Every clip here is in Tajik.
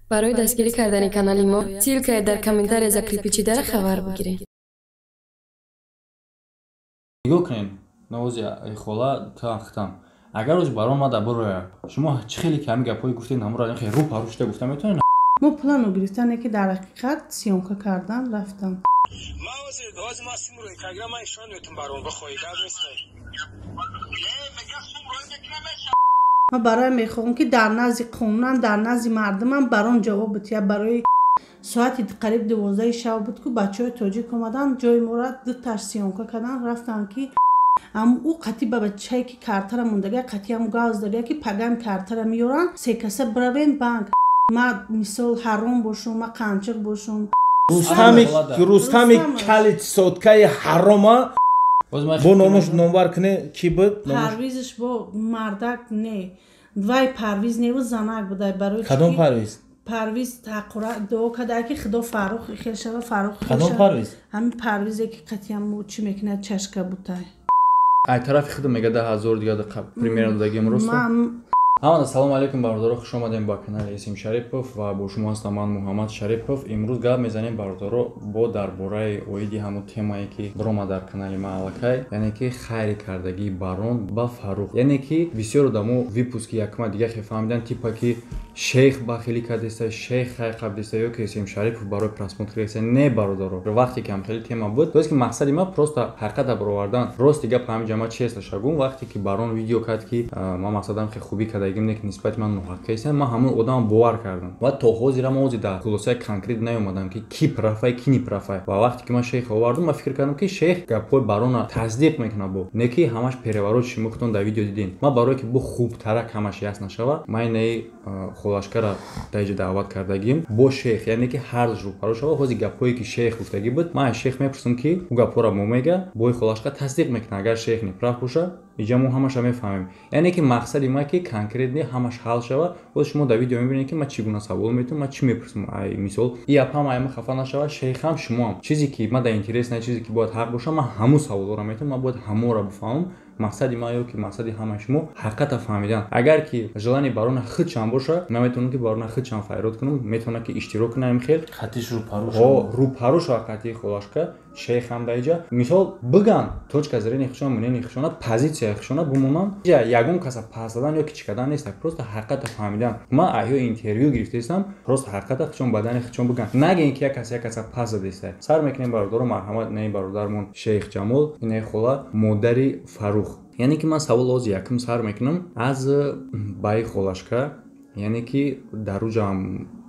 برای دستگیری کردن کانال ما سیلک در کامنتار از کلیپی چی داره خبر بگیرید. Юкрин, навози хола тахтам. Агар роз барон мада буроя. Шумо чӣ хеле ками гапҳои гуфтед ҳамора хеле рӯ парушта гуфта метавонед? ما плану гирифтане ки дар ҳақиқат сиёмка кардан рафтам. Мавози доз масим рӯи кагра ма ишон метум барон бахои гап нестай. ما برای میخوام که در نزد قانون در نزد مردمم برام جواب بده. برای ساعت قریب 12 شب بود که بچهای تاجیک اومدن جای مورد دو تا سیامکا کردن رفتن که او قطی به بچه‌ای که کارتر موندگی قطی هم گاز داره که پگم کارتر میورن سه کسه بروین بانک ما مثال حرام باشم ما قنچق باشم رستمی کلیت سودکای حراما بو نامش نمبر کنه کی بود پرویزش با مردک نه وای پرویز نه و زنک بوده برای کدوم پرویز پرویز تقرا دو کدا که خدا فاروق خیلی شب فاروق کدوم پرویز همین پرویزی که قطعی هم چی میکنه چشکه بوده ай тарафи худо мегада 1000 дига примерно дагим рӯст. Ҳамон ассалому алайкум бародаро, хуш омадем ба канали Есим Шарипов ва бо шумо ҳастам ман Муҳаммад Шарипов. Имрӯз гап мезанем бародаро бо дар бораи оиди ҳамун темае ки биромад дар канали ма аллакай, яъне ки хайри кардагии барон ба Фарух. Яъне ки бисёр одамо випуски якма дига фаҳмидан типа ки шейх бахилӣ кардеста, шейх хайр кардеста ё ки Есим Шарипов барои просмотр кардеста. Не бародаро, вақте ки ҳам хеле тема буд, то есть ки мақсади ма просто ҳақиқат баровардан. Рости гап ҳамин ҷама чиест шагун вақте ки барон видео кард ки ма мақсадам хеле хубӣ кардагим не ки нисбати ман муҳаққиқаст, ман ҳамон одам бовар кардам. Ва то ҳозира ма ҳозир дар хулосаи конкрет наёмадам ки ки парафай, ки не парафай. Ва вақте ки ман шейх овардам, ман фикр кардам ки шейх гапҳои барона тасдиқ мекунад бо. Не ки ҳамаш переворот шумо худтон дар видео дидин. Ман барое ки бо хубтарак ҳамаш яс нашава, ман наи холашкара дар ҷо даъват кардагим бо шейх, яъне ки ҳар ҷо паро шава. ҳозир гапҳое ки шейх гуфтагӣ буд, ман шейх мепурсам ки ӯ гапҳоро мо мега, бо холашка тасдиқ мекунад. Агар шейх неправ боша, иҷа мо ҳамаша мефаҳмем. Яъне ки мақсади ма ки конкрет не ҳамаш ҳал шава. боз шумо дар видео мебинед ки ман чӣ гуна савол метавонам, ман чӣ мепурсам. Ай мисол и апам ай ма хафа нашава, шейхам шумоам. Чизе ки ман дар интерес не чизе ки бояд ҳақ боша, ман ҳамун саволҳоро метавонам, ман бояд ҳаморо бифаҳмам. мақсади ма ё ки мақсади ҳамаи шумо ҳақиқата фаҳмидан. агар ки желани барона худчанд боша, ман метавонам ки барона худчанд файрод кунам, метавонам ки иштирок кунам хел хатиш рӯпаруш ва қатии холашка шейх ҳам дар иҷа мисол биган точка зрения хушона мнение хушона позитсияи хушона бумонан иҷа ягон каса пас задан ё ки чӣ кардан нест, просто ҳақиқата фаҳмидан. ман аё интервю гирифтаистам, просто ҳақиқата хушон бадани хушон биган, нагин ки як каса пас задеста. сар мекунем бародаро марҳамат не бародармон шейх Ҷамол, ине хола модари Фарух. яъне ки ман савол оз якм сар мекунам аз баи холашка, яъне ки дар рӯҷам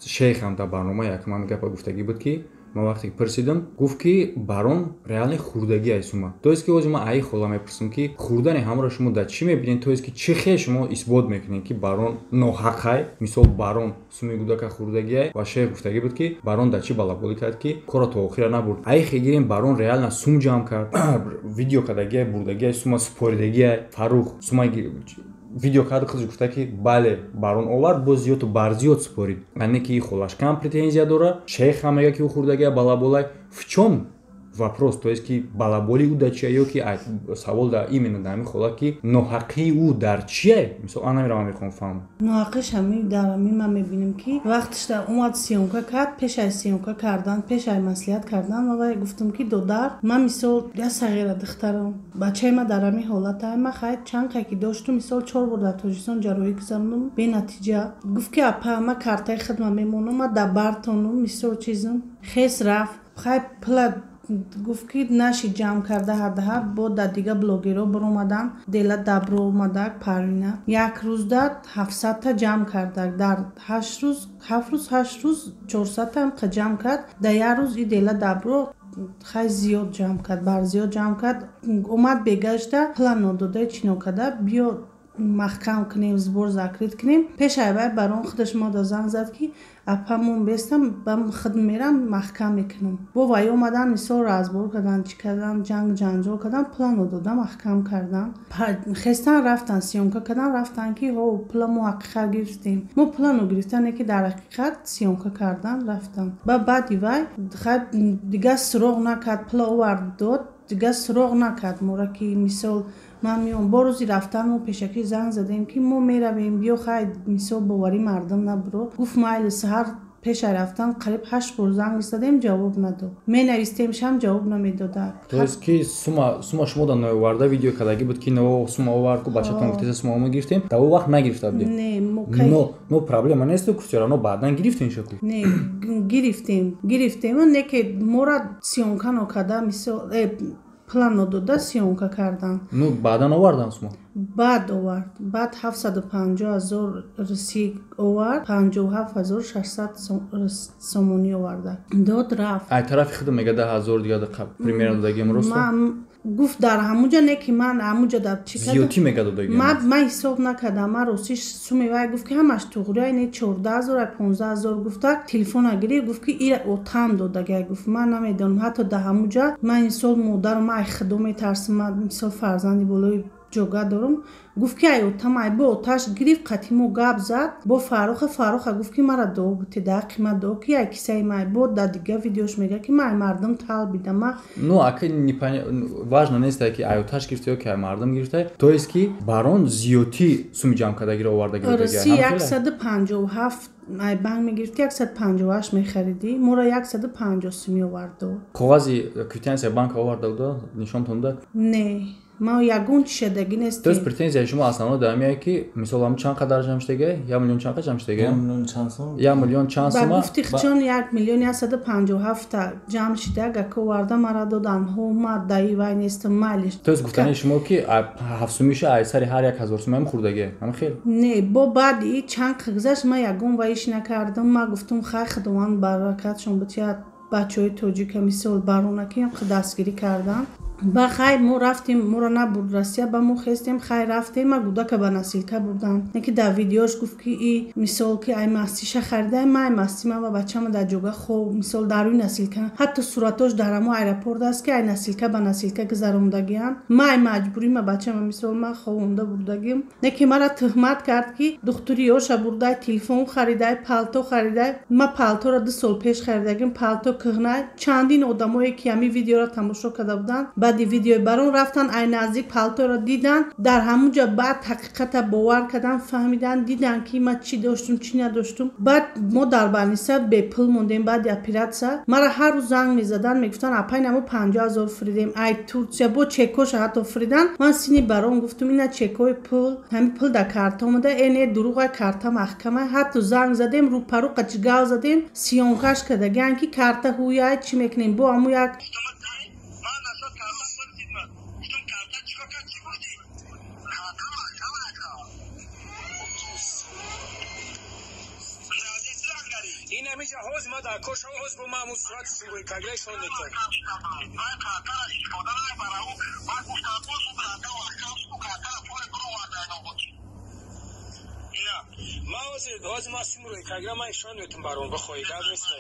шейх ҳам дар барнома якм ҳам гапа гуфтагӣ буд ки ман вақте ки пурсидам гуфт ки барон реални хурдагӣ ай сума. То есть ки ҳозир ман аи хола мепурсам ки хурдани ҳамаро шумо дар чӣ мебинед, то есть ки чӣ хел шумо исбот мекунед ки барон ноҳақ ай. мисол барон суми гудака хурдагӣ ай ва шейх гуфтагӣ буд ки барон дар чӣ балаболӣ кард ки корро то охира набурд. ай хегирем барон реална сум ҷамъ кард, видео кардагӣ ай, бурдагӣ ай, сума супоридагӣ ай. Фарух сума видео кард худш гуфта ки бале барон овард, боз зиёду барзиёд супорид. яъне ки холашкам претензия дора, шейх ҳам мега ки ӯ хурдагия балаболай. в чём вопрос? То есть ки балаболи ӯ дар чия ё ки савол дар именно дар ҳамин хола ки ноҳақии ӯ дар чия? мисол ан ҳаминро ман мехоҳам фаҳмам. ноҳақиш ҳамин дар ҳамин ман мебинем ки вақташ дар омад сиёмка кард, пешай сиёмка кардан, пешай маслиҳат кардан, ва гуфтам ки додар ман мисол я сағира духтарам бачаи ма дар ҳамин ҳолат ай, ма хай чанд қайки дошту мисол 4 бор дар Тоҷикистон ҷарроҳӣ гузарондам бенатиҷа. гуфт ки апа ма картаи хидмат мемонам, ма дар бартонам мисол чизам хес рафт хай пла гуфт ки наши ҷамъ карда ҳардаҳа бо дар дига блогеро биромадан дела дабро омадак парвина як рӯзда 700 та ҷамъ кардак, дар 7 рӯз 400 та ҳам ҷамъ кард. дар як рӯз и дела дабро хай зиёд ҷамъ кард, барзиёд ҷамъ кард. омад бегашта план додаи чино карда биё маҳкам кунем, сбор закрит кунем. пешай вай барон худаш мода занг зад ки апа мон бестам бам хидм мерам маҳкам мекунам. бо вай омадан мисол разбор кардан, чӣ кардан, ҷанг ҷанҷол кардан, плану дода маҳкам кардан. хестан рафтан сиёмка кардан, рафтан ки ҳо пла мо ҳақиқат гирифтем. мо плану гирифтане ки дар ҳақиқат сиёмка кардан рафтан. ба баъди вай хай дига суроғ накард, пла овард дод, дига суроғ накард мора ки мисол ман миём бо рӯзи рафтан мо пешакӣ занг задем ки мо меравем биё хай мисол боварӣ мардам набуро. гуфт майли саҳар пешай рафтан қариб 8 бор занг задем ҷавоб надод менавистем шам ҷавоб намедодак то есть ки сума шумода наварда видео кадаги буд ки наво сума овард ку бачатон гуфтеса сума мо гирифтем да о вақт нагирифта будем не но проблема несту курсёра но баъдан гирифтем шаку не гирифтем не ки мора сиёнка нокарда мисол план дода сиёнка кардан ну баъдан овардан сума баъд овард баъд 750,000 рисик овард 57,600 сомонӣ оварда дод рафт ай тарафи худам мега 10,000 дига примерно даги имрӯз гуфт дар ҳамуҷа не ки ман ҳамуҷа дар зиёдтӣ мегададаги ман ҳисоб накардам ман рости суми вай гуфт ки ҳамаш туғрия не 14,000 15,000 гуфта телефона гирифт гуфт ки ира отам додагай гуфт ман намедонам ҳатто дар ҳамуҷа ман инсол модарам ай худо метарсам ман мисол фарзанди болои ҷога дорам гуфт ки ай отам ай бо оташ гирифт қатимо гап зад бо фаруха гуфт ки мара доо бути да қимат доо ки ай кисаи май бо да дига видеош мега ки май мардам тал бидам ну ака важно нест ки ай оташ гирифта ё ки ай мардам гирифта то есть ки барон зиёдтӣ суми ҷамъкардагиро оварда гирифта 157 ай банк мегирифти 158 мехариди моро 150 суми овард коғази квитансия банка оварда буда нишонтонда не ма ягон чишадаги нест то есть претензияи шумо аслано дамия ки мисол ҳам чанд қадар ҷамъшудага 1 миллион чанд қадар ҷамъшудага 1 миллион чанд сума ба гуфти хичон 1 миллион 157 ҷамъ шудага ки оварда мара додан ҳома даи вай нестам малиш то есть гуфтани шумо ки 7 сумиша ай сари ҳар 1000 сума хурдага ҳам хел не бо баъди чанд гузашт ма ягон вайш накардам ма гуфтам хай худованд баракатшон бутия бачаҳои тоҷика мисол баронаки дастгирӣ кардан ба хай мо рафтем моро набурд Россия ба мо хестем хай рафтем ма гудака ба насилка бурдан неки дар видеош гуфт ки и мисол ки ай мастиша харида май мастима ва бачама дар ҷога хоб мисол дар рӯи насилка ҳатто суратош дар ҳамо аэропорт аст ки ай насилка ба насилка гузарондагиам май маҷбурӣ ма бачама мисол ма ховонда бурдагим неки мара туҳмат кард ки духтури ёша бурдай телефон харидай палто харидай ма палторо 2 сол пеш харидагим палто кӯҳнай чандин одамое ки ҳами видеоро тамошо карда буданд баъди видеои барон рафтан ай наздик палторо дидан дар ҳамуҷа баъд ҳақиқата бовар кардан фаҳмидан дидан ки ма чӣ доштум чӣ надоштум баъд мо дар балниса бепул мондем баъди оператсия мара ҳар рӯз занг мезадан мегуфтан апай намо 50,000 фиридем ай турсия бо чекоша ҳатто фиридан ман сини барон гуфтум ина чекои пул ҳами пул дар карта омада эне дуруғай карта маҳкамай ҳатто занг задем рӯпарӯ қачигав задем сиёнкаш кардагиан ки карта ҳуяй чӣ мекунем бо ҳаму як این همیشه حوز ما در کش حوز با معمول صورت سوی کگره شون نکرد نه ما حوز ما سیم روی کگره ما ایشان میتون برون بخواهی گرد نیسته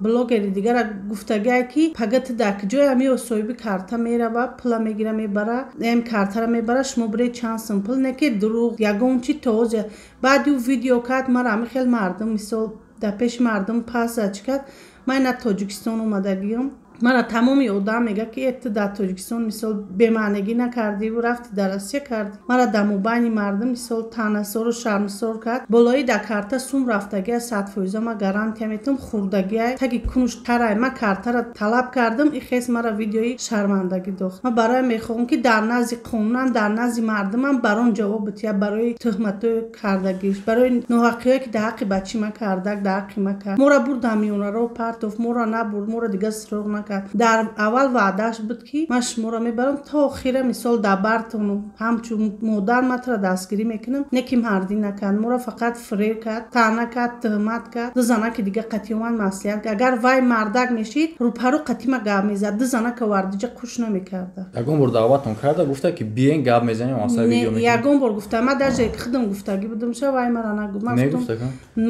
блогери дигара гуфтагае ки пагати дар киҷои ҳами осоиби карта мерава пула мегира мебара эм картара мебара шумо биред чанд сум пул неки дуруғ ягон чи тоозя баъди ӯ видео кард мара ҳами хел мардум мисол дар пеши мардум пас зач кард ман на тоҷикистон омадагиам мара тамоми одам мега ки ту дар тоҷикистон мисол бемаънагӣ накардиву рафти дар Россия карди мара дар мобайни мардум мисол танасору шармисор кард болои дар карта сум рафтагия 100% ма гарантия метавам хурдагия таги кунуш тарай ма картара талаб кардам и хес мара видеои шармандагӣ дохт ма барои мехоҳам ки дар назди қонунам дар назди мардумам барон ҷавоб бития барои туҳматои кардагиш барои ноҳақиҳое ки дар ҳаққи бачи ма кардак дар ҳаққи ма кард мора бурдам миёнаро партов мора набурд мора дигар сироғ накард дар аввал ваъдаш буд ки ман шуморо мебарам то охира мисол дар бартону ҳамчун модар матра дастгирӣ мекунам не ки мардӣ накард моро фақат фиреб кард таъна кард туҳмат кард ду зана ки дига қатъиёман маслиҳат кард агар вай мардак мешид рӯпарӯ қатима гап мезад ду зана ка вардиҷа қуш намекарда ягон бор даъватон карда гуфта ки биен гап мезанем осар видео мекунем ягон бор гуфта ма дар ҷое ки худам гуфтагӣ будам ша вай мара нагуфт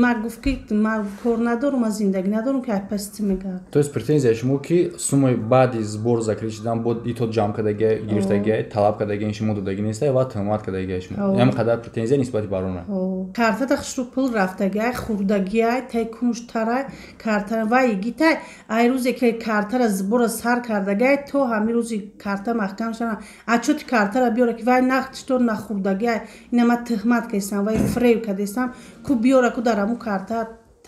ма гуфт ки ма кор надорум ма зиндагӣ надорум ки ай пасти мегард то есть претензияи шумо ки ки суммаи баъди сбор закрит шудан бо ито ҷамъ кардагия гирифтагия талаб кардагия шумо додагӣ неста ва тӯҳмат кардагия шумо ҳам қадар претензия нисбати бар он картада хушру пул рафтагия хурдагия тай кунштара картара ва игитай ай рӯзе ки картара сбора сар кардагия то ҳами рӯзи карта маҳкам шана ачоти картара биёра ки вай нақд штор нахурдагия ина ма тӯҳмат кардестам вай фрейб кардестам ку биёра ку дар ҳамун карта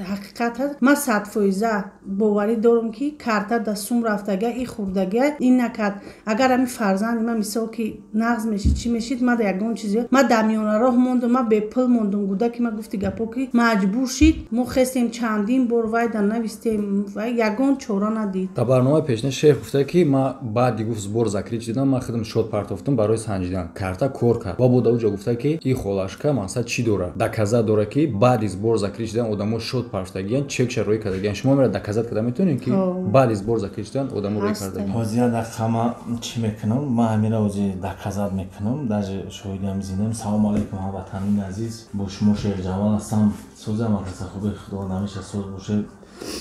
ҳақиқат ҳаст ман 100% боварӣ дорам ки карта да сум рафтагия и хурдагия ин накард агар ҳами фарзанди ман мисол ки нағз мешид чӣ мешид ма ягон чизе ма дар миёна роҳ мондум ма бепул мондум гуда ки ма гуфти гапо ки маҷбур шид мо хестем чандин бор вай да навистем вай ягон чора надид дар барномаи пешна шеф гуфта ки ма баъди гуфт сбор закрит шидам ман худам шод партофтам барои санҷидан карта кор кард ва бо даvuҷа гуфта ки ин холашка мақсад чӣ дорад доказа дорад ки баъди сбор закрит шидан одамо шод партофтагиян чек рӯй кардагиян шумо мера доказат карда метавонед ки баъди сбор закрит шидан одамо рӯй кардагиян ҳозир дақама чӣ мекунам ман ҳамира ҳозир доказат мекунам даже шоҳидам зиндаем салому алайкум ҳамватанин азиз бо шумо шейх ҷавон ҳастам созам акаса хуби худо намеша соз бошед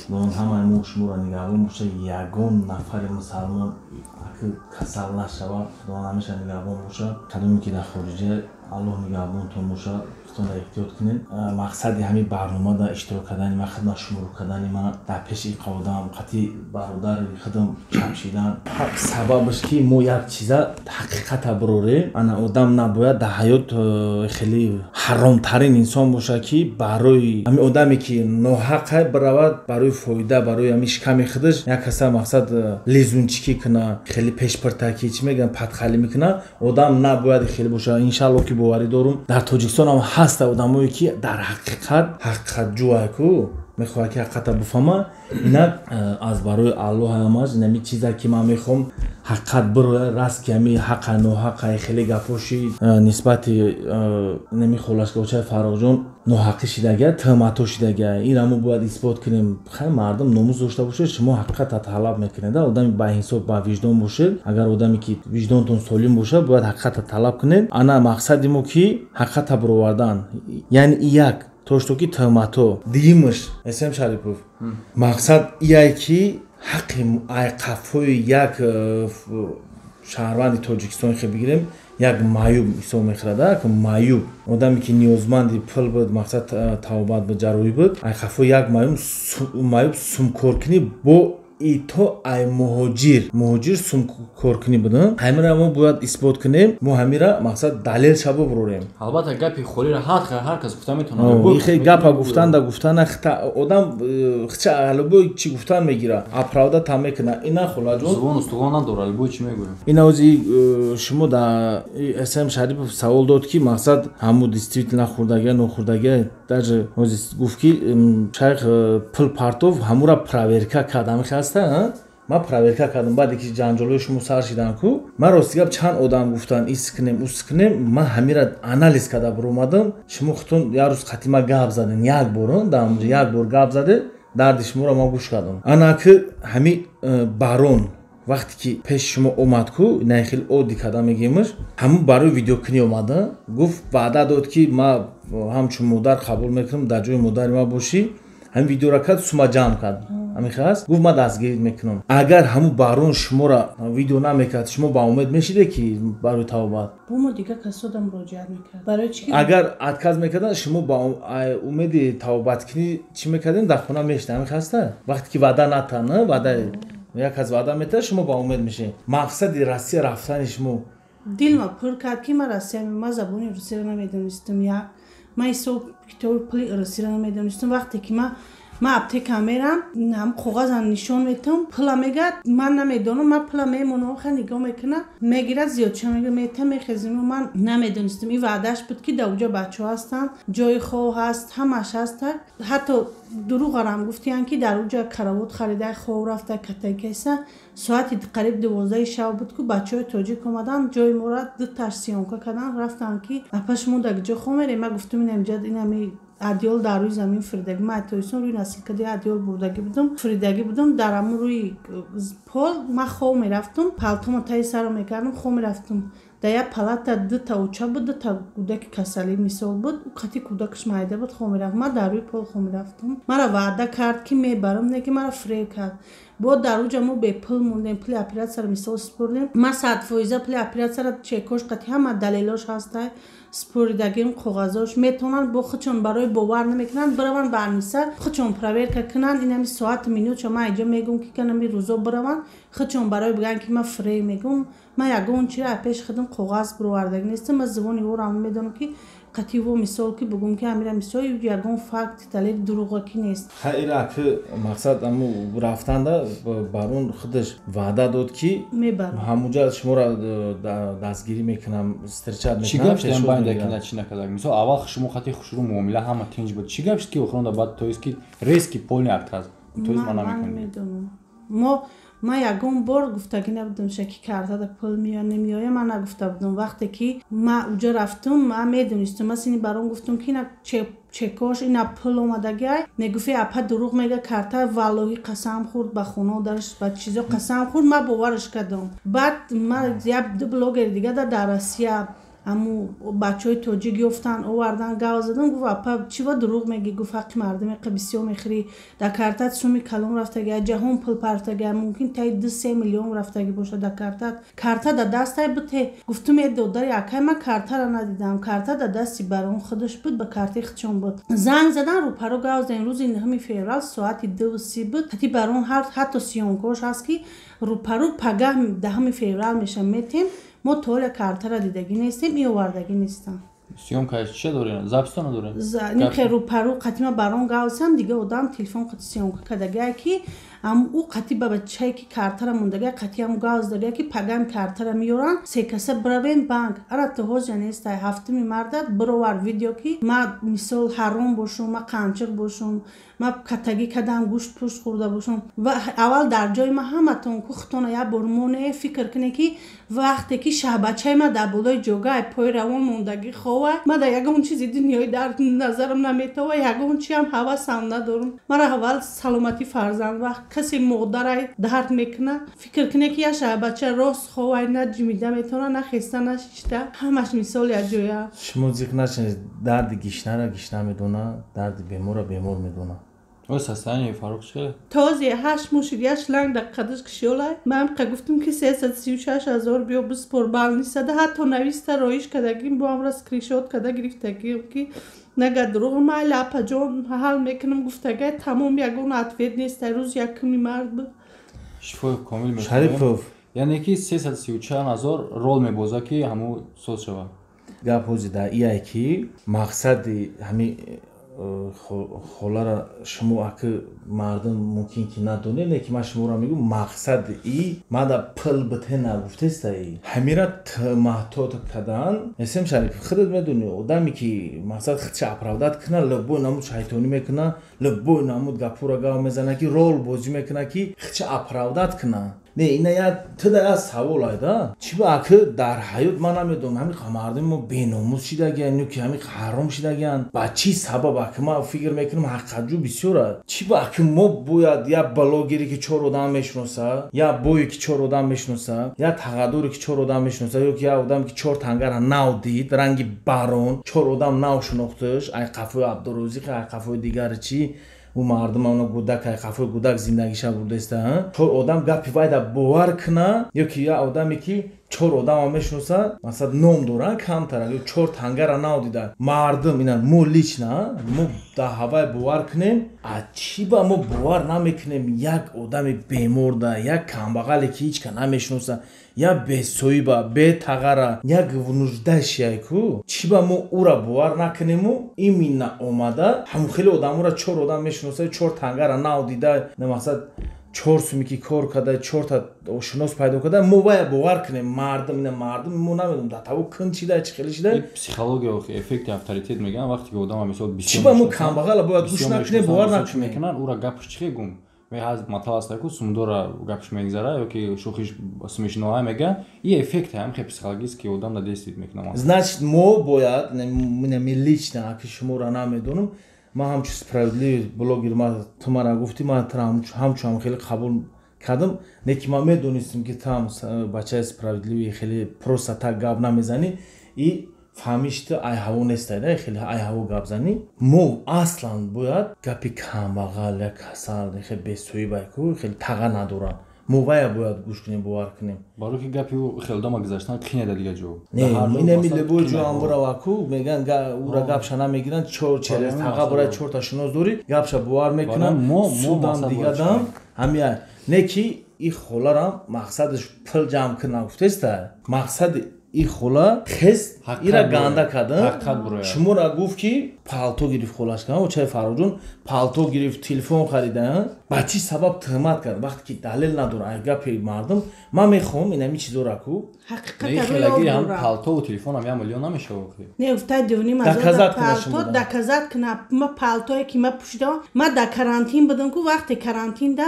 дон ҳамаи мо шуморо нигаҳбон бошед ягон нафари мусалмон касал нашавад худо намеша нигаҳбон бошад кадоме ки дар хориҷа аллоҳ нигаҳбонтон бошад худтонро эҳтиёт кунед мақсади ҳамин барнома дар иштирок кардани ман хидмат шуморо кардани ман дар пеши қавдам қатъи бародари худам чамшидан сабабаш ки мо як чиза ҳақиқата бирорем ана одам набояд дар ҳаёт хеле ҳаромтарин инсон бошад ки барои ҳамин одаме ки ноҳақа биравад барои фоида барои ҳамин шиками худаш як каса мақсад лезунчикӣ куна хеле пешпиртакӣ чӣ мегӯянд падхалӣ мекуна одам набояд хеле бошад иншаллоҳ ки боварӣ дорум дар тоҷикистон ҳам ҳаст одамое ки дар ҳақиқатҷӯяку мехоҳад ки ҳақиқата буфама инак аз барои аллоҳ амаз инами чиза ки ман мехоҳам ҳақиқат бироя раст ки ҳами ҳақа ноҳақа хеле гапоши нисбати инами холашгочаи фарохҷон ноҳақӣ шидагия тӯҳмато шидагия инро мо бояд исбот кунем хай мардум номус дошта бошед шумо ҳақиқата талаб мекунед одами баинсоф ба виҷдон бошед агар одаме ки виҷдонтон солим бошад бояд ҳақиқата талаб кунед ана мақсади мо ки ҳақиқата бировардан яъни як тоштоки тӯҳмато дигимаш эсем шарипов мақсад ияй ки ҳаққи айқафҳои як шаҳрванди тоҷикистон хе бигирем як маъюб ҳисоб мехӯрад як маъюб одаме ки ниёзманди пул буд мақсад тавбат буд ҷароӣ буд айқафҳои як маъюб сумкоркунӣ бо ито ай муҳоҷир сумкоркунӣ буданд ҳамира мо бояд исбот кунем мо ҳамира мақсад далел шабо бирорем албатта гапи холира ҳар кас гуфта метавонад ихе гапа гуфтанда гуфтана одам хича албо чӣ гуфтан мегира аправда там мекуна ина холаҷон зубон устувон надора албо чӣ мегӯям ина ози шумо да эсем шарипов савол дод ки мақсад ҳамо действительно хурдагия нохурдагия даже ози гуфт ки шайх пул партов ҳамура проверка кард ҳамихаст ма проверка кардам баъде ки ҷанҷолҳои шумо сар шидан ку ман ростигап чанд одам гуфтан искунем ускунем ман ҳамира анализ карда биромадам шумо худтон як рӯз қатъи ма гап заден як бор дар онҷо як бор гап заде дарди шуморо ма гӯш кардам ана ки ҳами барон вақте ки пеши шумо омад ку ина хеле оддӣ карда мегемаш ҳамун барои видеокунӣ омада гуфт ваъда дод ки ма ҳамчун модар қабул мекунам дар ҷои модари ма бошӣ ҳамин видеоро кард сума ҷамъ кард ҳамихаст гуфт ма дастгирӣ мекунам агар ҳамун барон шуморо видео намекард шумо ба умед мешиде ки барои тавбат бумо дига касода муроҷиат мекард барои чӣ агар отказ мекардан шумо ба умеди тавбаткунӣ чӣ мекардем дар хона мешида ҳамихаста вақте ки ваъда натана ваъда як аз ваъда метавад шумо ба умед мешед мақсади Россия рафтани шумо дил ма пур кард ки ма Россия ма забони русиро намедонистам як ма ҳисоб китоби пули русиро намедонистам вақте ки ма аптека мерам ҳам коғазам нишон метам пула мегӯяд ман намедонам ман пула мемонам ха нигоҳ мекунам мегирад зиёдша мета мехезим ман намедонистам ин ваъдаш буд ки дар уҷа бачаҳо ҳастанд ҷои хоб ҳаст ҳамаш ҳаст ҳатто дурӯғарам гуфтиянд ки дар уҷа каравот харида хоб рафта катакеса соати қариб 12 шаб буд ки бачаҳои тоҷик омаданд ҷои моро дуташ сиёнка карданд рафтанд ки апа шумо дар ҷо хоб мерем ма гуфтам инамҷа инами адёл дар рӯи замин фиридаги ма атоисон рӯи насилкади адёл бурдагӣ будам фиридагӣ будам дар ҳамун рӯи пол ма хоб мерафтам палтомо таи саро мекардам хоб мерафтам дар як палата дута оча буд дута кӯдаки касалӣ мисол буд қатъи кӯдакаш майда буд хоб мерафтам ма дар рӯи пол хоб мерафтам мара ваъда кард ки мебарам не ки мара фреб кард бо дар уҷа мо бепул мондем, пули оператсияро мисол спурдем. Ма 100% пули оператсияро чекош қати ҳама далелош ҳаста, спуридагим қоғазош метавонанд бо худшон барои бовар намекунанд бираванд ба аниса худшон проверка кунанд. Инами соат минутшо ма инҷо мегум ки канами рӯзо бираванд худшон барои бигӯянд ки ма фре мегум. Ма ягон чиро пеш худам қоғаз бировардаги нестам. Ма зубони ӯро медонам ки قطعی و مثال که بگم که امیرا مثال یکون فکت دلیل دروغی کی نیست. خیلی که مقصد امو رفتن دا بارون خودش وعده داد که همونجا شما را دستگیری میکنم استرچاد میکنم. چی گفت این باید که نه چی نکرد. مثال اول شما خاطی خوشرو معامله همه تنج بود. چی گفت که اخران دا بعد تویست که ریسکی پولنی اکتراز تویست ما نمیکنیم. ما یکون بار گفتگی نبودم شکی کرده دا پول میاد نمیاد. من نگفته بودم وقتی که ما اونجا رفتم ما میدونستم. من سینی برام گفتم که اینا چکاش اینا پول اومدگی میگفتی اپا دروغ میگه کرده والله قسم خورد به خونه درش به چیزا قسم خورد. ما باورش کردم. بعد ما یه دو بلاگر دیگه در آسیا امو بچهای توجیگی افتن آوردن گاز زدن گفت اپا چی و دروغ میگی گفت حق مردم قبیسیو میخری در کارتات سومی کلم رفتگی جهان پول پرتگی ممکن تای 2-3 میلیون رفتگی باشه در کارتات در دستای بوده. گفتم یه دودار یکی ما کارت را ندیدم. کارت در دستی برام خودش بود به کارت خودشون بود. زنگ زدن رو پرو گاز این روز 9 فوریه ساعت 2:30 بود. حتی برام حتی سیانکوش هست که رو پرو پگاه 10 فوریه میشه میتیم. ما طول کارت را دیدگی نیستیم میآوردگی نیستم. سیومکاش چه داره؟ زبستان داره؟ نه رو پرو قطعا برام گاوسم دیگه آدم تلفن قطع سیومکا کدگی کی او قطعی به بچه‌ای که کارت را موندگی قطعی هم گاز داره که پگام کارت را میارن سه کسه برابن بانک ارا تو هوش نیست هفتمی مردت برور ویدیو کی ما مثال حرام باشم ما قانچق باشم ما کتگی کدام گوشت پوست خورده باشم و اول در جای ما همتون کوختون یا برمونه فکر کنه که وقتی که شهبچه ما در بالای جوگای پای روان موندگی خواه ما در یگون چیزی دنیای در نظرم نمیتوه یگون چی هم حواسم ندارم. مرا اول سلامتی فرزند وقت کسی مقدره درد میکنه فکر کنه که یا شهبچه راست خواه نه جمیده میتونه نه خسته نه شیشته همش مثال یا جویا شما ذکر نشنید درد گیشنه را گیشنه میدونه درد بیمور را بیمور میدونه. اوست هستانی فاروق چه؟ تازه 8 موشیدیش لنگ در قدش کشیوله من گفتم که 336,000 بیا بسپر بال نیست حتی نویسته رایش کدگیم با هم را سکریشوت کده گرفتگیم که نگه دروغ ما لاپا جون حال میکنم گفتگه تمام یکون عطفید نیست روز یکمی مرد بود. شفای کامل میکنم شریفوف یعنی که 334,000 رول میبوزه که همو سوز شوه گپوزی در ایه که مقصد همین خولا را شما اگه مردم ممکن که ندونه نه که من شما را میگم مقصد ای ما دا پل بته نگفته است ای همیرا محتاط کردن اسم شریف خودت میدونی آدمی که مقصد خودش اپرودات کنه لبو نمود شیطانی میکنه لبو نمود گپورا گاو میزنه که رول بازی میکنه که خودش اپرودات کنه نه اینا یا تدا سوال ایدا چی با اگه در حیات من نمیدونم همین مردم ما بیناموس شدگن اینو که همین حرام شدگن با چی سبب اگه ما فکر میکنم حقیقتجو بسیاره چی با اگه ما باید یا بلاگری که 4 آدم میشناسه یا بویی که 4 آدم میشناسه یا تقدری که 4 آدم میشناسه یا آدم که 4 تنگر نو دید رنگی بارون 4 آدم نو شناختش ای قفای عبدالرزاق ای قفای دیگر چی و مردم اونا گودک ای قفای گودک زندگیش برده است ها 4 آدم گپی باید باور کنه یکی یا آدمی که 4 آدم میشناسه مثلا نام دارن کمتر یا 4 تنگر نو دیدن مردم اینا مو لیچ نه مو در هوای باور کنیم چی با ما باور نمیکنیم یک آدم بیمرده یک کمبغلی که هیچ که نمیشناسه یا به سویبا به تغره یک ونوجده شیکو چی با ما او را باور نکنیم و این اومده هم خیلی آدم را 4 آدم میشناسه 4 تنگر نو دیده مثلا 4 سومی که کار کرده 4 تا شناس پیدا کرده ما باور کنیم مردم اینا مردم ما نمیدونم در تو کن چی ده چی خیلی چی ده پسیخولوژی و افکت اتوریته میگن وقتی که آدم مثلا 20 چی با ما کم بغل باید گوش نکنیم باور نکنیم او را گپش چی گم و از مطلب است که سومدورا گپش میگذاره یا که شوخیش اسمش نوع میگه این افکت هم خیلی پسیخولوژیست که آدم دستید میکنه значит ما باید ملیچ نه که شما را نمیدونم ما همچون سپراودلی بلوگر ما تو مرا گفتی ما همچون خیلی قبول کردم نه که ما میدونستیم که تو بچه سپراودلی خیلی پروستا گپ نمیزنی این фаҳмишти ай ҳаво нестайда хеле ай ҳаво гап занӣ мо аслан бояд гапи камбағал я касал хеле бесоҳибаку хеле тага надорад мо вая бояд гӯш кунем бовар кунем барои ки гапи хеле дома гузаштан қинеда дига ҷо инами лебои ҷо амбураваку меган ура гапша намегиранд через тага барои 4 та шинос дори гапша бовар мекунанд судам дигадам ҳамия не ки и холарам мақсадаш пул ҷамъ кунам гуфтеста мақсади и хола хес ира ганда кадан шумора гуфт ки палто гирифт холаш кан очай фароҷон палто гирифт телефон харидан ба чӣ сабаб тӯҳмат кард вақте ки далел надора ай гапи мардум ман мехоҳам инами чизораку ҳақиқатаги ҳам палтову телефонам 1 миллион намешавад не уфтад дёним палто даказат кна ма палтое ки ма пушидам ма да карантин будам ку вақте карантинда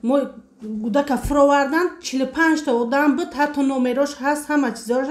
мо гудака фуровардан 45 та одам буд ҳатто номерош ҳаст ҳама чизош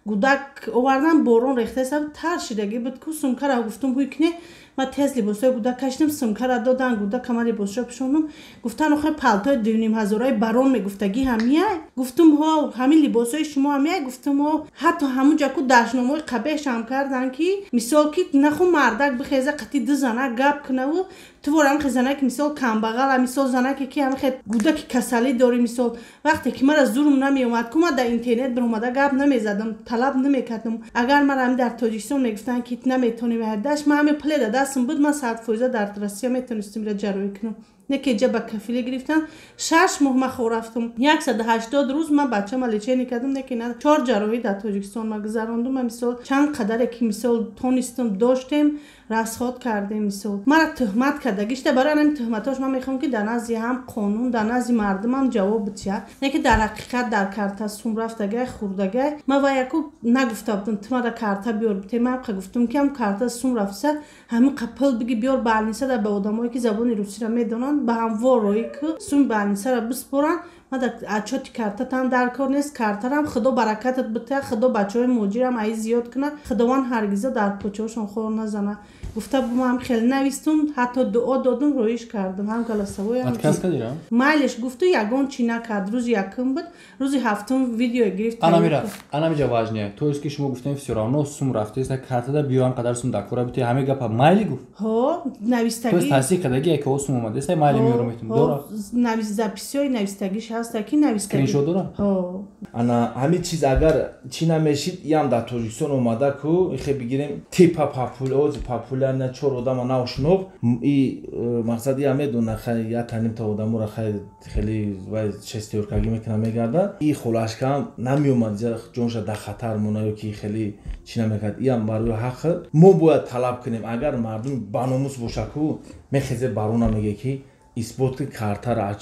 гудак овардан борон рехтасаб тар шидаги буд ку сумкара гуфтум ҳуй кне ма тез либосои гудак кашидам сумкара додан гудак ама либосшо пӯшондум гуфтан охе палтои 2500 барон мегуфтаги ҳамияй гуфтум ҳо ҳамин либосои шумо ҳамияй гуфтум ҳо ҳатто ҳамунҷа ку дашномаи қабеҳшам кардан ки мисол ки наху мардак бихеза қати ду занак гап кунаву туворам ки занаки мисол камбағала мисол занаке ки ҳамихе гудаки касалӣ дори мисол вақте ки мара зурм намеомад ку ма дар интернет биромада гап намезадам талаб намекардам агар мара ҳами дар тоҷикистон мегуфтанд ки наметонӣ ваҳдаш ма ҳами пуле да дастам буд ма 100% дар Россия метонистам ира ҷароӣ кунам неки ҷа ба кафиле гирифтан 6 моҳ ма хор рафтам 180 рӯз ма бачама лечение кардам неки на 4 ҷароҳӣ дар тоҷикистон ма гузарондум мисол чанд қадаре ки мисол тонистам доштем расход кардем мисол мара тӯҳмат карда гишта барои ҳамин тӯҳматош ман мехоҳам ки дар назди ҳам қонун дар назди мардумам ҷавоб битиҳад неки дар ҳақиқат дар карта сум рафтагай хурдагай ма ва яку нагуфта будам ту мара карта биёр бите ма қа гуфтум ки ҳам карта сум рафтса ҳамин қапл биги биёр балнисада ба одамое ки забони русиро медонанд ба ҳам вороӣ ки сум балнисара биспоранд ма дар отчёти картатан дар кор нест картарам худо баракатат бита худо бачаҳои муҷирам аи зиёд кунад худованд ҳаргиза дар почаҳошон хор назана гуфта бумам хеле навистум ҳатто дуо додум роиш кардам ҳам галасавоям отказ кардира майлеш гуфту ягон чӣ накард рӯзи якум буд рӯзи ҳафтум видео гирифт анамиҷа важне тоест ки шумо гуфтем всё равно сум рафтест картада биёам қадар сум дакора бите ҳаме гапа майли гуфт ҳо навистаги тоест тасдиқ кардагӣ яке сум омадест майли меёрам метум дора навис записиҳои навистагиш ҳаста ки навистаги скриншот дора ана ҳамин чиз агар чӣ намешид ям дар тоҷикистон омада ку ихе бигирем типа популяр на 4 одама наошноб и мақсади ҳам медона хай я танимта одамора хай хеле вай шестёркагӣ мекунад мегарда и холашкам намеомад ҷонша дар хатар мона ёки хеле чӣ намекард иам барои ҳаққи мо бояд талаб кунем агар мардум баномус боша ку мехезе барона меге ки исботи картара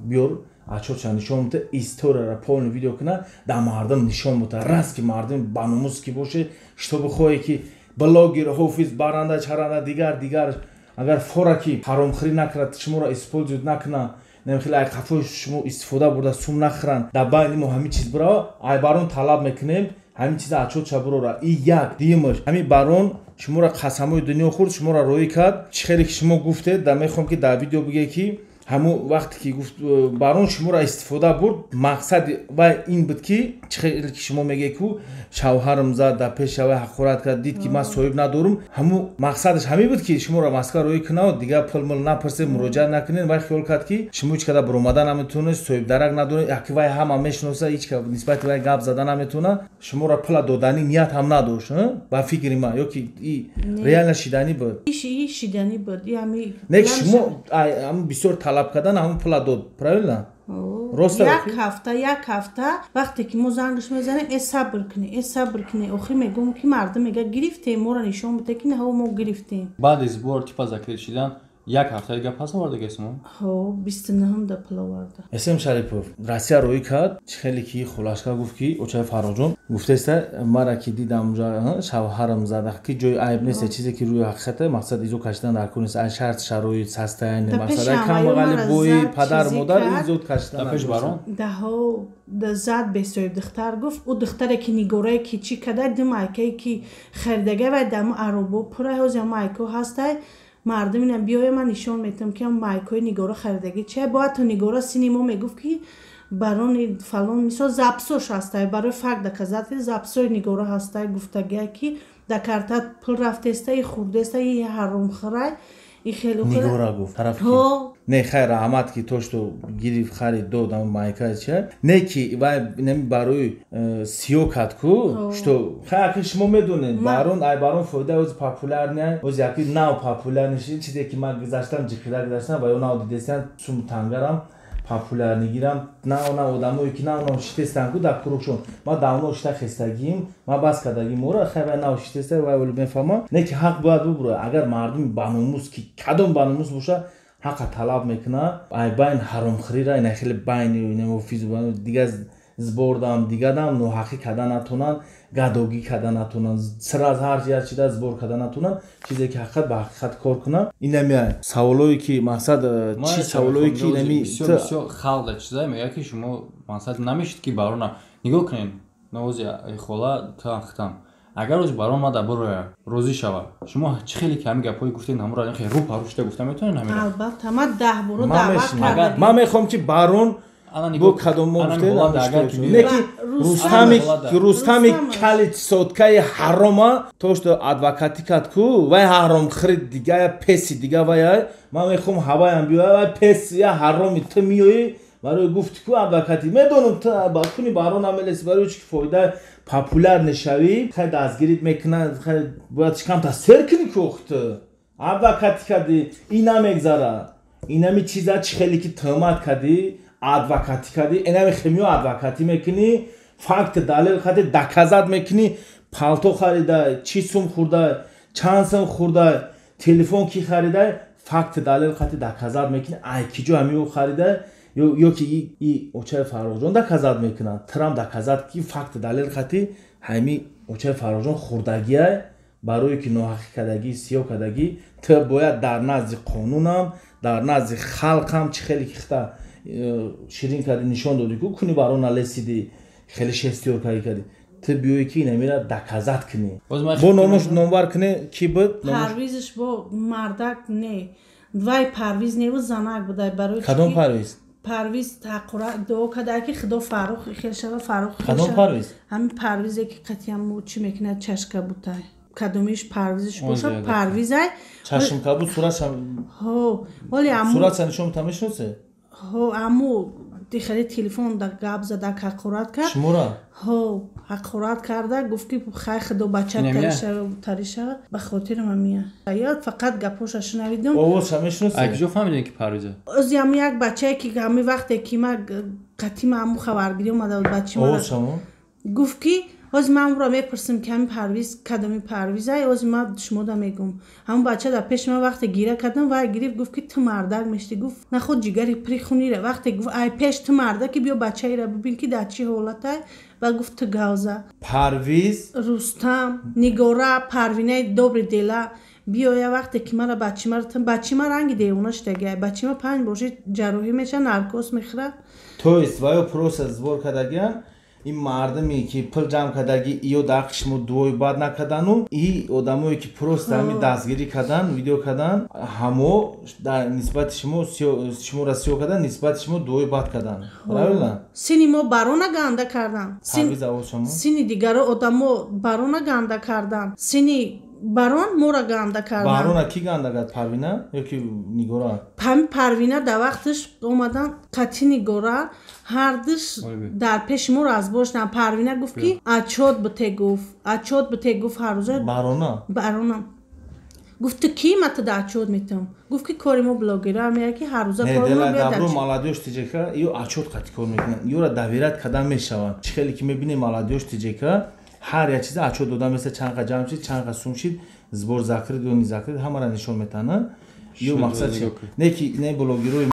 биёр ачоша нишон бута историяра полни видео куна да мардум нишон бута раст ки мардум баномус ки боше што бихоҳе ки блогер ҳофиз баранда чаранда дигар агар фора ки ҳаромхӯрӣ накунад шуморо используют накуна намехеле ай қафои шумо истифода бурда сум нахӯранд дар байни мо ҳамин чиз бирава ай барон талаб мекунем ҳамин чиза ачотша бирора и як димаш ҳамин барон шуморо қасамои дунё хӯрд шуморо роӣ кард чӣ хеле ки шумо гуфтед дар мехоҳам ки дар видео биге ки ҳамун вақте ки гуфт барон шуморо истифода бурд мақсади вай ин буд ки чӣ хеле ки шумо меге ку шавҳарам зад дар пеши вай ҳақорат кард дид ки ман соҳиб надорум ҳамун мақсадаш ҳамин буд ки шуморо Москва роӣ кунад дигар пулмул напурсед муроҷиат накунед вай хиёл кард ки шумо ҳеч када биромада наметавонед соҳибдарак надоред яки вай ҳама мешиноса ҳеч када нисбати вай гап зада наметавонад шуморо пула додани ният ҳам надошт ба фикри ман ёки реально шиданӣ буд шиданӣ буд не шумо ҳамун бисёр талаб кардан ҳамун пула дод правильно як ҳафта вақте ки мо зангаш мезанем сабр кунӣ охир мегӯм ки мардум мега гирифтем моро нишон буде ки наҳо мо гирифтем баъди сбор типа закрит шидан як ҳафтаи гап пас овардагесмо 29 пул оварда эсем шарипов Россия роӣ кард чӣ хеле ки хулашка гуфт ки очаи фароҷон гуфтеста мара ки дидам шавҳарам зада ки ҷои айб нест чизе ки рӯи ҳақиқате мақсад изо кашидан дар кор нест ай шарт шароит состояние масъалаи камбағали бои падар модар изод кашидан пеш барон даҳо зад бесоҳиб духтар гуфт ӯ духтаре ки нигорае ки чӣ кадай ду майкае ки хердагай вай даму аробо пура ҳозя майко ҳастай мардум ина биёя ман нишон метам ки майкои нигора харидаги чӣ бояд то нигора сини мо мегуфт ки барони фалон мисол запсош ҳастай барои факт доказат ки запсои нигора ҳастай гуфтагия ки да картат пул рафтеста и хурдеста и ҳаромхӯрай и хело нигора гуфт тараф не хайр раҳмат ки то што гириф хари додам майка ча не ки вай неми барои сиёкат ку што хайр шумо медонед барон ай барон фоида оз популярния оз яки нав популярниши чизе ки ман гузаштам ҷиқира гузаштам ва ё нав дидестан сум тангарам популярни гирам нав одамое ки нав шитестан ку дар курукшон ма давно шита хестагим ма бас кардагим ора хайр нав шитеста вай оли мефаҳма не ки ҳақ бояд бубура агар мардуми баномус ки кадом баномус боша ҳаққа талаб мекуна ай байн ҳаромхӯрира ина хеле байни немофиз дига збордам дигадам ноҳақӣ када натонан гадогӣ када натонан сир аз ҳар ҷиҳат чида збор када натонан чизе ки ҳақиқат ба ҳақиқат кор кунад инамия саволое ки мақсад чи саволое ки инами бисёр халда чизае мега ки шумо мақсад намешид ки барона нигоҳ кунед навози хола тахтам агар оз барон мада буроя розӣ шава шумо чӣ хеле ки ҳамин гапҳои гуфтед ҳамро рӯ парӯ шуда гуфта метавонед ҳамин албатта ма 10 боро даъват кардам ман мехоҳам ки барон бо кадом рустами кали соткаи ҳарома то што адвокатӣ кард ку вай ҳаромхӯри дигая песи дига вай ман мехоҳам ҳаваям биёя вай песи я ҳароми ту миёӣ барои гуфти ку адвокатӣ медонам ту куни барон амелеси барои чи фоида популяр нешавӣ хай дастгирит мекунад хай бояд чикамта сер кунӣ ку ту адвокатӣ кардӣ ина мегзара инами чиза чи хеле ки тӯҳмат кардӣ адвокатӣ кардӣ инами хемиё адвокатӣ мекунӣ факт далел хати доказат мекунӣ палто харидай чи сум хӯрдай чанд сум хӯрдай телефон ки харидай факт далел хати доказат мекунӣ ай киҷо ҳамиё харидай ё ки и очаи фарохҷон доказат мекунад трам доказат ки факт далел хати ҳами очаи фарохҷон хӯрдагиай барое ки ноҳақӣ кардагӣ сиёҳ кардагӣ ту бояд дар назди қонунам дар назди халқам чи хеле ки хита ширин кардӣ нишон додӣ ку куни барона лесидӣ хеле шестёркарӣ кардӣ ту биёӣ ки инамира доказат кунӣ бо номаш номбар кунӣ ки буд парвизиш бо мардак не вай парвиз неву занак будай барои кадом парвиз парвиз тақура дуо кадай ки худо фарух хелшава фарух кадом парвиз ҳамин парвизе ки қатиям чӣ мекунад чашка бутай кадомиш парвизиш боша парвизай чашмка буд суратшам вале аму суратша нишон мешносе аму дихали телефон да гап зада ҳақорат кард шумора ҳақорат карда гуфт ки хай худо бача тариша ба хотири мамия ё фақат гапоша шунавидум овозша мешносе ай киҷо фаҳмидем ки парвиза ози аму як бачае ки ҳами вақте ки ма қатима аму хабаргирӣ омада буд бачима овозшамо гуфт ки ози ман амуро мепурсим ки ҳамин парвиз кадоми парвизай ози ма шумода мегум ҳамун бача дар пеши ман вақте гира кардам вай гирифт гуфт ки ту мардак мешти гуфт нахуд ҷигари пири хунира вақте гуфт ай пеш ту мардаки биё бачаира бибин ки дар чӣ ҳолатай ва гуфт ту гавза парвиз рустам нигора парвинаи добри дела биёя вақте ки мара бачима ранги девона шудагиай бачима 5 боши ҷарроҳӣ меша наркос мехӯрад тоест ваё проса збор кардагиан ин мардами ки пул ҷамъ кардагӣ ё дақи шумо дуои бад накардану и одамое ки просто ҳами дастгирӣ кардан видео кардан ҳамо дар нисбати шуморо сиёҳ кардан нисбати шумо дуои бад кардан правилна сини мо барона ганда кардан сини дигаро одамо барона ганда кардан сини барон мора ганда кардан барона ки ганда кард парвина ё ки нигора парвина дар вақташ омадан қати нигора ҳардуш дар пеши мо разбоштан парвина гуфт ки отчёт бите гуфт ҳар рӯза барона гуфт ту ки ма ту дар отчёт метавам гуфт ки кори мо блогера мея ки ҳар рӯза кори мо dabro молодёж тиҷека ё отчёт қати кор мекунад ёра давират кардан мешавад чӣ хеле ки мебинем молодёж тиҷека ҳар як чиза отчёт дода меса чанқа ҷамъ шид чанқа сум шид збор закрид ё низакрид ҳамара нишон метаҳнад ё мақсад не ки не блогерои